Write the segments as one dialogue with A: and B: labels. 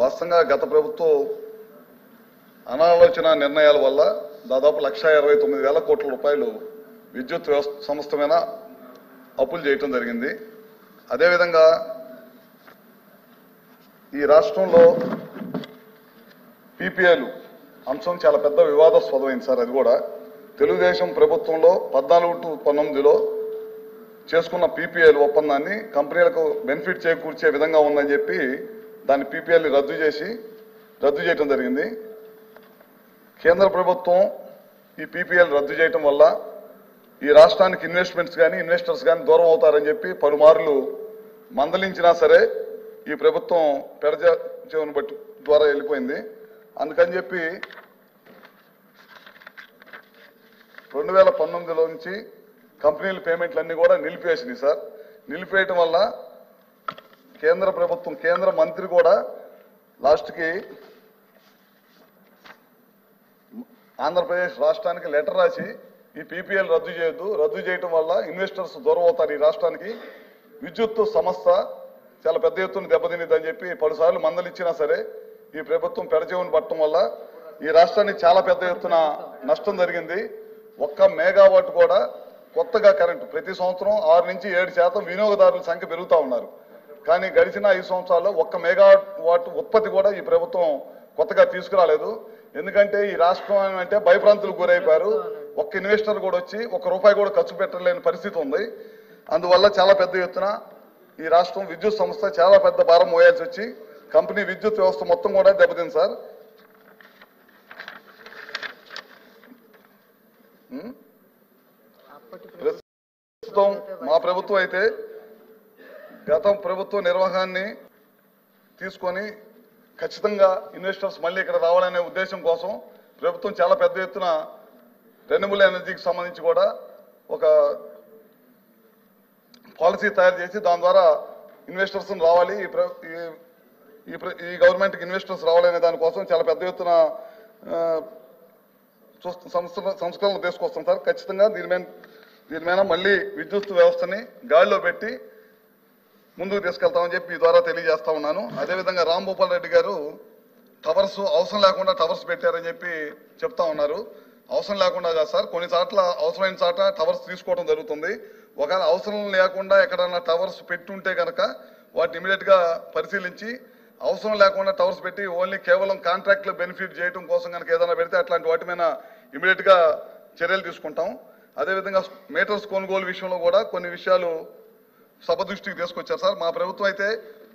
A: వాస్తవంగా గత ప్రభుత్వం అనాలోచన నిర్ణయాల వల్ల దాదాపు 1,29,000 కోట్ల రూపాయలు విద్యుత్ సంస్థ మీద అప్పులు చేయటం జరిగింది. అదేవిధంగా ఈ రాష్ట్రంలో పీపీఏలు అంశం చాలా పెద్ద వివాదాస్పదమైంది సార్. అది కూడా తెలుగుదేశం ప్రభుత్వంలో 14 to 19లో చేసుకున్న పీపీఏలు ఒప్పందాన్ని కంపెనీలకు బెనిఫిట్ చేకూర్చే విధంగా ఉందని చెప్పి దాన్ని పీపీఎల్ని రద్దు చేయడం జరిగింది. కేంద్ర ప్రభుత్వం ఈ పీపీఎల్ రద్దు చేయడం వల్ల ఈ రాష్ట్రానికి ఇన్వెస్ట్మెంట్స్ కానీ ఇన్వెస్టర్స్ కానీ దూరం అవుతారని చెప్పి పలుమార్లు మందలించినా సరే ఈ ప్రభుత్వం పెడచెవిన బట్టి ద్వారా వెళ్ళిపోయింది. అందుకని చెప్పి 2019లో నుంచి కంపెనీల పేమెంట్లన్నీ కూడా నిలిపివేసినాయి సార్. నిలిపేయటం వల్ల కేంద్ర ప్రభుత్వం కేంద్ర మంత్రి కూడా లాస్ట్కి ఆంధ్రప్రదేశ్ రాష్ట్రానికి లెటర్ రాసి ఈ పీపీఎల్ రద్దు చేయొద్దు, రద్దు చేయటం వల్ల ఇన్వెస్టర్స్ దూరం అవుతారు, ఈ రాష్ట్రానికి విద్యుత్ సంస్థ చాలా పెద్ద ఎత్తున దెబ్బతినిద్దని చెప్పి పలుసార్లు మందలిచ్చినా సరే ఈ ప్రభుత్వం పెడచెవిన పట్టడం వల్ల ఈ రాష్ట్రానికి చాలా పెద్ద ఎత్తున నష్టం జరిగింది. 1 మెగావాట్ కూడా కొత్తగా కరెంటు ప్రతి సంవత్సరం 6 నుంచి 7% వినియోగదారుల సంఖ్య పెరుగుతూ ఉన్నారు. కానీ గడిచిన 5 సంవత్సరాల్లో 1 మెగావాట్ ఉత్పత్తి కూడా ఈ ప్రభుత్వం కొత్తగా తీసుకురాలేదు. ఎందుకంటే ఈ రాష్ట్రం అంటే భయభ్రాంతులకు గురైపోయారు. ఒక్క ఇన్వెస్టర్ కూడా వచ్చి ₹1 కూడా ఖర్చు పెట్టలేని పరిస్థితి ఉంది. అందువల్ల చాలా పెద్ద ఎత్తున ఈ రాష్ట్రం విద్యుత్ సంస్థ చాలా పెద్ద భారం మోయాల్సి వచ్చి కంపెనీ విద్యుత్ వ్యవస్థ మొత్తం కూడా దెబ్బతింది సార్. ప్రస్తుతం మా ప్రభుత్వం అయితే గత ప్రభుత్వ నిర్వహణని తీసుకొని ఖచ్చితంగా ఇన్వెస్టర్స్ మళ్ళీ ఇక్కడ రావాలనే ఉద్దేశం కోసం ప్రభుత్వం చాలా పెద్ద ఎత్తున రెన్యూబుల్ ఎనర్జీకి సంబంధించి కూడా ఒక పాలసీ తయారు చేసి దాని ద్వారా ఇన్వెస్టర్స్ రావాలి, ఈ గవర్నమెంట్కి ఇన్వెస్టర్స్ రావాలనే దానికోసం చాలా పెద్ద ఎత్తున సంస్కరణలు తీసుకొస్తాం సార్. ఖచ్చితంగా దీని మీద మళ్ళీ విద్యుత్ వ్యవస్థని గాడిలో పెట్టి ముందుకు తీసుకెళ్తామని చెప్పి ఈ ద్వారా తెలియజేస్తా ఉన్నాను. అదేవిధంగా రాంభూపాల్ రెడ్డి గారు టవర్స్ అవసరం లేకుండా టవర్స్ పెట్టారని చెప్పి చెప్తా ఉన్నారు. అవసరం లేకుండా కాదు సార్, కొన్ని చోట్ల అవసరమైన చోట టవర్స్ తీసుకోవడం జరుగుతుంది. ఒకవేళ అవసరం లేకుండా ఎక్కడన్నా టవర్స్ పెట్టుంటే కనుక వాటిని ఇమీడియట్గా పరిశీలించి అవసరం లేకుండా టవర్స్ పెట్టి ఓన్లీ కేవలం కాంట్రాక్ట్లో బెనిఫిట్ చేయడం కోసం కనుక ఏదైనా పెడితే అట్లాంటి వాటి మీద ఇమీడియట్గా చర్యలు తీసుకుంటాం. అదేవిధంగా మీటర్స్ కొనుగోలు విషయంలో కూడా కొన్ని విషయాలు సభ దృష్టికి తీసుకొచ్చారు సార్. మా ప్రభుత్వం అయితే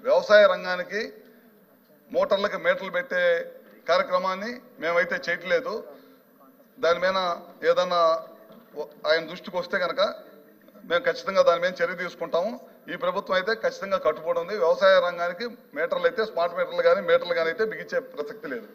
A: వ్యవసాయ రంగానికి మోటార్లకు మీటర్లు పెట్టే కార్యక్రమాన్ని మేమైతే చేయట్లేదు. దాని మీద ఏదన్నా ఆయన దృష్టికి వస్తే కనుక మేము ఖచ్చితంగా దాని మీద చర్య తీసుకుంటాము. ఈ ప్రభుత్వం అయితే ఖచ్చితంగా కట్టుబడి ఉంది. వ్యవసాయ రంగానికి మీటర్లు అయితే స్మార్ట్ మీటర్లు కానీ మీటర్లు కానీ అయితే బిగించే ప్రసక్తి లేదు.